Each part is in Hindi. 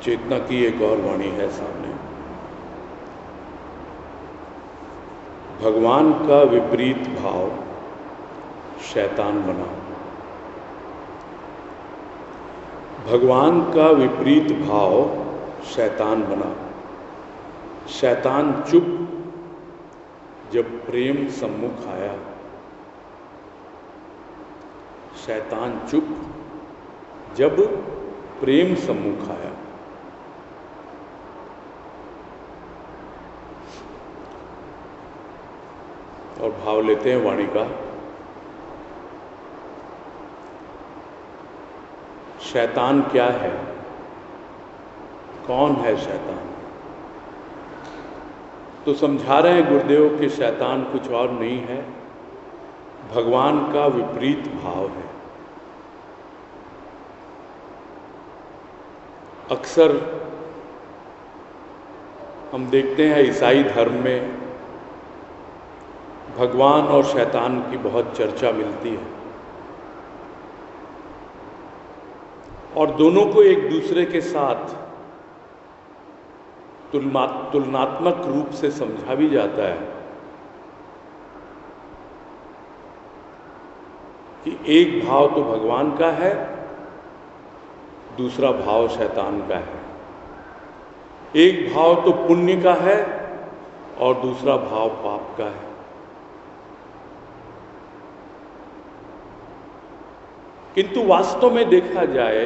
चेतना की एक और वाणी है सामने। भगवान का विपरीत भाव शैतान बना। भगवान का विपरीत भाव शैतान बना। शैतान चुप जब प्रेम सम्मुख आया। शैतान चुप जब प्रेम सम्मुख आया। और भाव लेते हैं वाणी का। शैतान क्या है? कौन है शैतान? तो समझा रहे हैं गुरुदेव कि शैतान कुछ और नहीं है, भगवान का विपरीत भाव है। अक्सर हम देखते हैं ईसाई धर्म में भगवान और शैतान की बहुत चर्चा मिलती है और दोनों को एक दूसरे के साथ तुलनात्मक रूप से समझा भी जाता है कि एक भाव तो भगवान का है, दूसरा भाव शैतान का है। एक भाव तो पुण्य का है और दूसरा भाव पाप का है। किंतु वास्तव में देखा जाए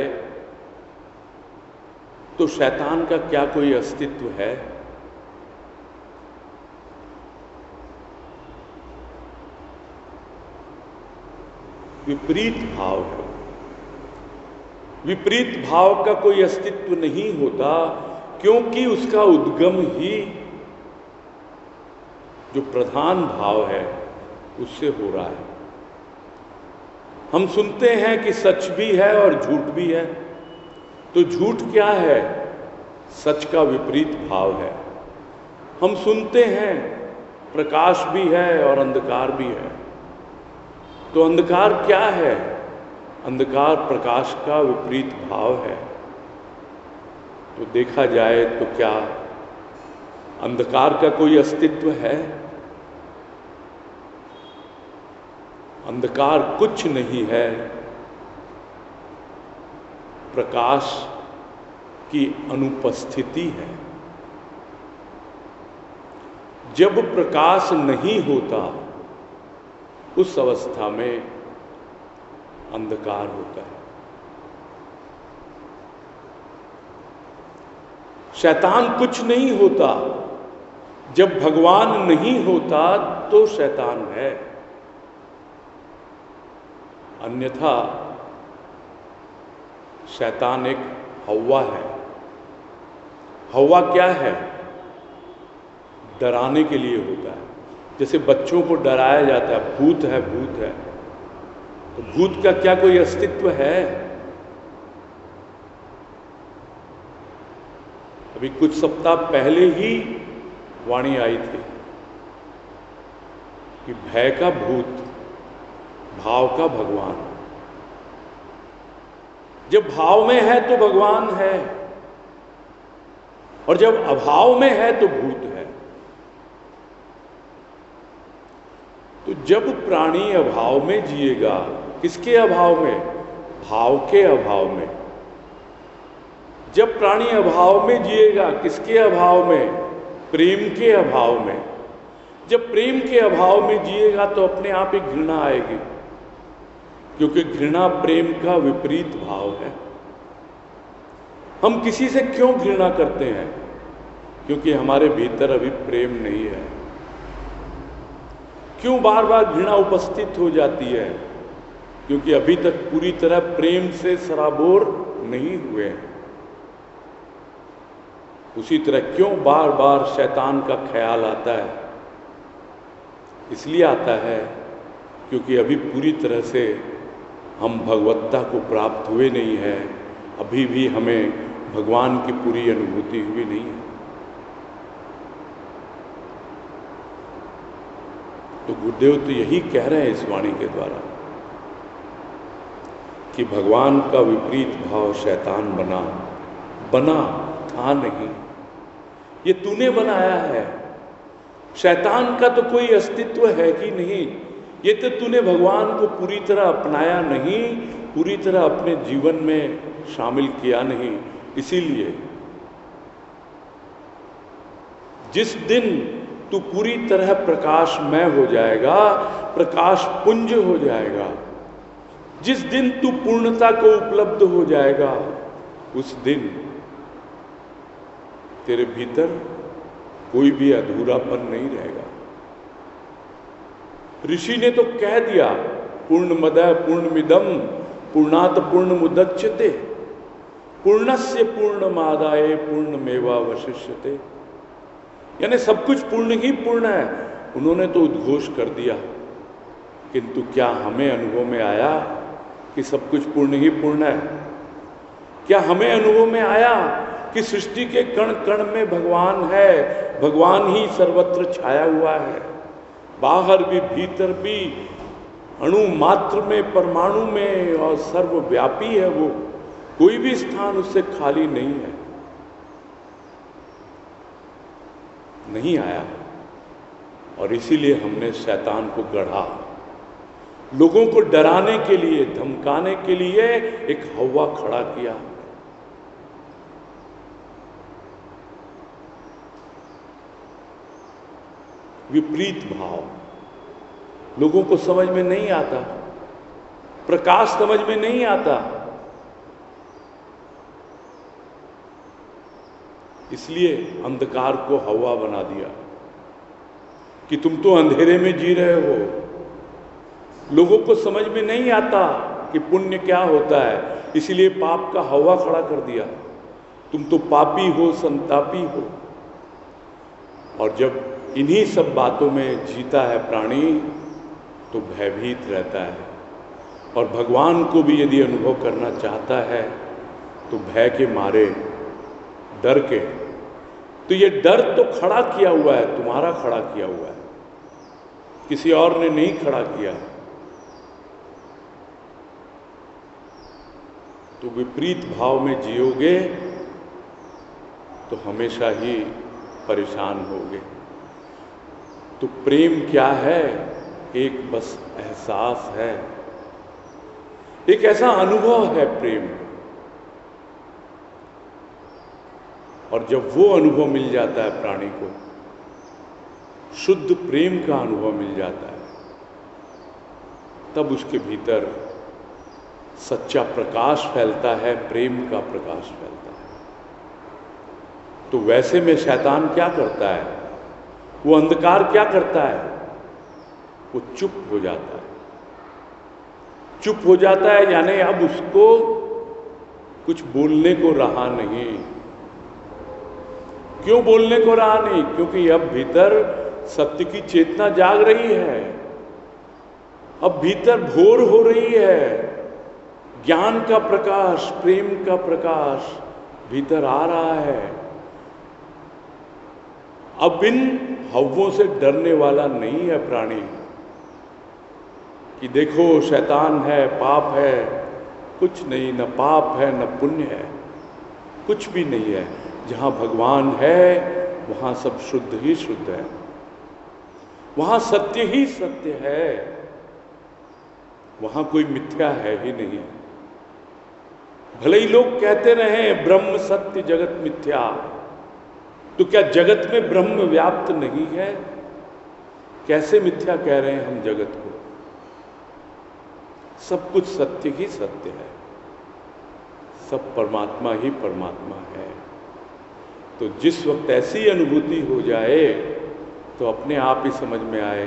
तो शैतान का क्या कोई अस्तित्व है? विपरीत भाव है। विपरीत भाव का कोई अस्तित्व नहीं होता, क्योंकि उसका उद्गम ही जो प्रधान भाव है उससे हो रहा है। हम सुनते हैं कि सच भी है और झूठ भी है। तो झूठ क्या है? सच का विपरीत भाव है। हम सुनते हैं प्रकाश भी है और अंधकार भी है। तो अंधकार क्या है? अंधकार प्रकाश का विपरीत भाव है। तो देखा जाए तो क्या अंधकार का कोई अस्तित्व है? अंधकार कुछ नहीं है, प्रकाश की अनुपस्थिति है। जब प्रकाश नहीं होता उस अवस्था में अंधकार होता है। शैतान कुछ नहीं होता, जब भगवान नहीं होता तो शैतान है। अन्यथा शैतान एक हव्वा है। हव्वा क्या है? डराने के लिए होता है। जैसे बच्चों को डराया जाता है, भूत है भूत है। तो भूत का क्या कोई अस्तित्व है? अभी कुछ सप्ताह पहले ही वाणी आई थी कि भय का भूत, भाव का भगवान। जब भाव में है तो भगवान है और जब अभाव में है तो भूत है। तो जब प्राणी अभाव में जिएगा, किसके अभाव में? भाव के अभाव में। जब प्राणी अभाव में जिएगा, किसके अभाव में? प्रेम के अभाव में। जब प्रेम के अभाव में जिएगा तो अपने आप ही घृणा आएगी, क्योंकि घृणा प्रेम का विपरीत भाव है। हम किसी से क्यों घृणा करते हैं? क्योंकि हमारे भीतर अभी प्रेम नहीं है। क्यों बार बार घृणा उपस्थित हो जाती है? क्योंकि अभी तक पूरी तरह प्रेम से सराबोर नहीं हुए हैं। उसी तरह क्यों बार बार शैतान का ख्याल आता है? इसलिए आता है क्योंकि अभी पूरी तरह से हम भगवत्ता को प्राप्त हुए नहीं हैं। अभी भी हमें भगवान की पूरी अनुभूति हुई नहीं है। तो गुरुदेव तो यही कह रहे हैं इस वाणी के द्वारा कि भगवान का विपरीत भाव शैतान बना था नहीं, ये तूने बनाया है। शैतान का तो कोई अस्तित्व है कि नहीं, ये तो तूने भगवान को पूरी तरह अपनाया नहीं, पूरी तरह अपने जीवन में शामिल किया नहीं। इसीलिए जिस दिन तू पूरी तरह प्रकाशमय हो जाएगा, प्रकाश पुंज हो जाएगा, जिस दिन तू पूर्णता को उपलब्ध हो जाएगा, उस दिन तेरे भीतर कोई भी अधूरापन नहीं रहेगा। ऋषि ने तो कह दिया, पूर्णमदः पूर्णमिदं पूर्णात् पूर्णमुदच्यते पूर्णस्य पूर्णमादाय पूर्णमेवावशिष्यते। यानी सब कुछ पूर्ण ही पूर्ण है। उन्होंने तो उद्घोष कर दिया, किंतु क्या हमें अनुभव में आया कि सब कुछ पूर्ण ही पूर्ण है? क्या हमें अनुभव में आया कि सृष्टि के कण कण में भगवान है, भगवान ही सर्वत्र छाया हुआ है, बाहर भी भीतर भी, अणु मात्र में, परमाणु में, और सर्वव्यापी है वो, कोई भी स्थान उससे खाली नहीं है? नहीं आया। और इसीलिए हमने शैतान को गढ़ा, लोगों को डराने के लिए, धमकाने के लिए एक हवा खड़ा किया। विपरीत भाव लोगों को समझ में नहीं आता, प्रकाश समझ में नहीं आता, इसलिए अंधकार को हवा बना दिया कि तुम तो अंधेरे में जी रहे हो। लोगों को समझ में नहीं आता कि पुण्य क्या होता है, इसलिए पाप का हवा खड़ा कर दिया। तुम तो पापी हो, संतापी हो। और जब इन्हीं सब बातों में जीता है प्राणी, तो भयभीत रहता है। और भगवान को भी यदि अनुभव करना चाहता है तो भय के मारे, डर के, तो ये डर तो खड़ा किया हुआ है, तुम्हारा खड़ा किया हुआ है, किसी और ने नहीं खड़ा किया। तो विपरीत भाव में जियोगे तो हमेशा ही परेशान होगे। तो प्रेम क्या है? एक बस एहसास है, एक ऐसा अनुभव है प्रेम। और जब वो अनुभव मिल जाता है प्राणी को, शुद्ध प्रेम का अनुभव मिल जाता है, तब उसके भीतर सच्चा प्रकाश फैलता है, प्रेम का प्रकाश फैलता है। तो वैसे में शैतान क्या करता है? वो अंधकार क्या करता है? वो चुप हो जाता है। चुप हो जाता है यानी अब उसको कुछ बोलने को रहा नहीं। क्यों बोलने को रहा नहीं? क्योंकि अब भीतर सत्य की चेतना जाग रही है, अब भीतर भोर हो रही है, ज्ञान का प्रकाश, प्रेम का प्रकाश भीतर आ रहा है। अब इन हव्वों से डरने वाला नहीं है प्राणी कि देखो शैतान है, पाप है। कुछ नहीं, न पाप है न पुण्य है, कुछ भी नहीं है। जहाँ भगवान है वहाँ सब शुद्ध ही शुद्ध है, वहाँ सत्य ही सत्य है, वहाँ कोई मिथ्या है ही नहीं। भले ही लोग कहते रहे ब्रह्म सत्य जगत मिथ्या, तो क्या जगत में ब्रह्म व्याप्त नहीं है? कैसे मिथ्या कह रहे हैं हम जगत को? सब कुछ सत्य ही सत्य है, सब परमात्मा ही परमात्मा है। तो जिस वक्त ऐसी अनुभूति हो जाए तो अपने आप ही समझ में आए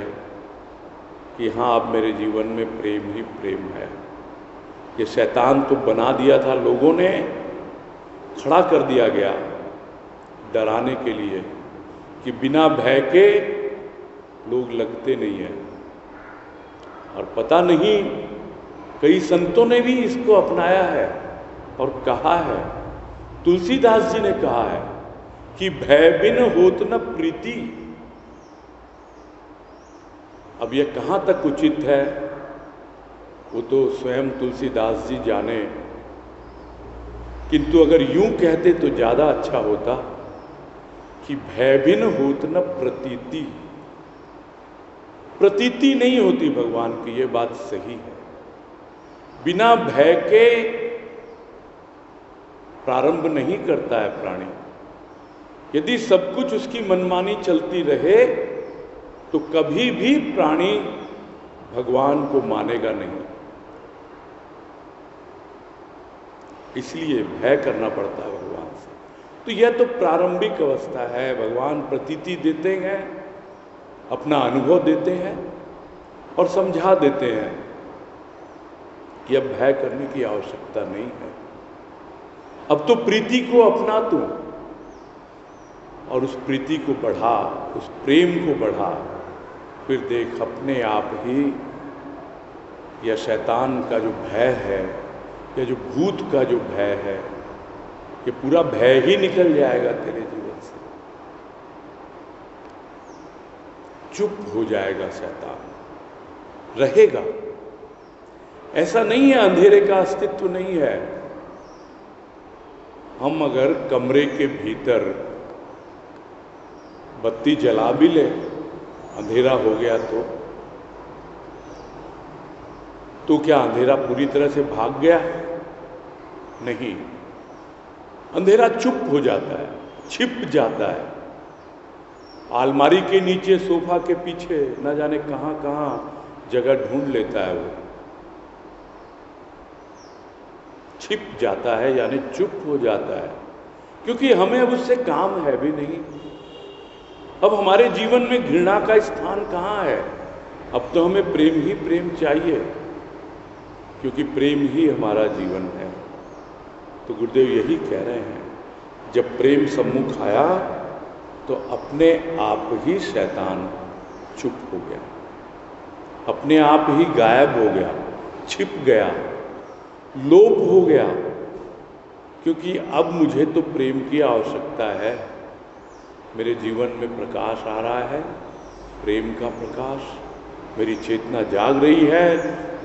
कि हाँ, अब मेरे जीवन में प्रेम ही प्रेम है। ये शैतान तो बना दिया था लोगों ने, खड़ा कर दिया गया डराने के लिए कि बिना भय के लोग लगते नहीं हैं। और पता नहीं, कई संतों ने भी इसको अपनाया है और कहा है, तुलसीदास जी ने कहा है कि भय बिन होत न प्रीति। अब यह कहाँ तक उचित है वो तो स्वयं तुलसीदास जी जाने, किंतु अगर यूं कहते तो ज्यादा अच्छा होता कि भय भिन्न होत न प्रतीति। प्रतीति नहीं होती भगवान की, ये बात सही है। बिना भय के प्रारंभ नहीं करता है प्राणी। यदि सब कुछ उसकी मनमानी चलती रहे तो कभी भी प्राणी भगवान को मानेगा नहीं। इसलिए भय करना पड़ता है भगवान से। तो यह तो प्रारंभिक अवस्था है। भगवान प्रतीति देते हैं, अपना अनुभव देते हैं और समझा देते हैं कि अब भय करने की आवश्यकता नहीं है। अब तो प्रीति को अपना तू और उस प्रीति को बढ़ा, उस प्रेम को बढ़ा। फिर देख अपने आप ही यह शैतान का जो भय है, या जो भूत का जो भय है, ये पूरा भय ही निकल जाएगा तेरे जीवन से। चुप हो जाएगा शैतान, रहेगा। ऐसा नहीं है अंधेरे का अस्तित्व नहीं है। हम अगर कमरे के भीतर बत्ती जला भी ले, अंधेरा हो गया तो क्या अंधेरा पूरी तरह से भाग गया? नहीं, अंधेरा चुप हो जाता है, छिप जाता है। अलमारी के नीचे, सोफा के पीछे, न जाने कहां कहां जगह ढूंढ लेता है वो। छिप जाता है यानी चुप हो जाता है, क्योंकि हमें अब उससे काम है भी नहीं। अब हमारे जीवन में घृणा का स्थान कहां है? अब तो हमें प्रेम ही प्रेम चाहिए, क्योंकि प्रेम ही हमारा जीवन है। तो गुरुदेव यही कह रहे हैं, जब प्रेम सम्मुख आया तो अपने आप ही शैतान चुप हो गया, अपने आप ही गायब हो गया, छिप गया, लोप हो गया। क्योंकि अब मुझे तो प्रेम की आवश्यकता है। मेरे जीवन में प्रकाश आ रहा है, प्रेम का प्रकाश। मेरी चेतना जाग रही है,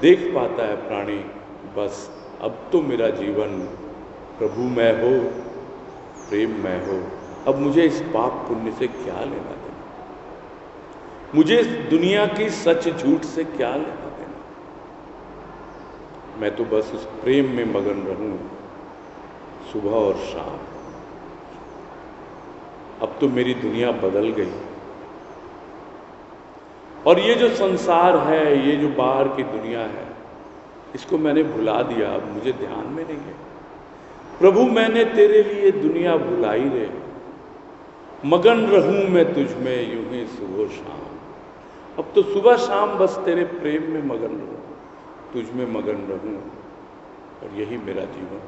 देख पाता है प्राणी, बस अब तो मेरा जीवन प्रभुमय हो, प्रेममय हो। अब मुझे इस पाप पुण्य से क्या लेना देना, मुझे इस दुनिया की सच झूठ से क्या लेना देना। मैं तो बस उस प्रेम में मगन रहूं सुबह और शाम। अब तो मेरी दुनिया बदल गई, और ये जो संसार है, ये जो बाहर की दुनिया है, इसको मैंने भुला दिया, अब मुझे ध्यान में नहीं है। प्रभु मैंने तेरे लिए दुनिया भुलाई रे, मगन रहूं मैं तुझ में यूं ही सुबह शाम। अब तो सुबह शाम बस तेरे प्रेम में मगन रहूं, तुझ में मगन रहूं, और यही मेरा जीवन।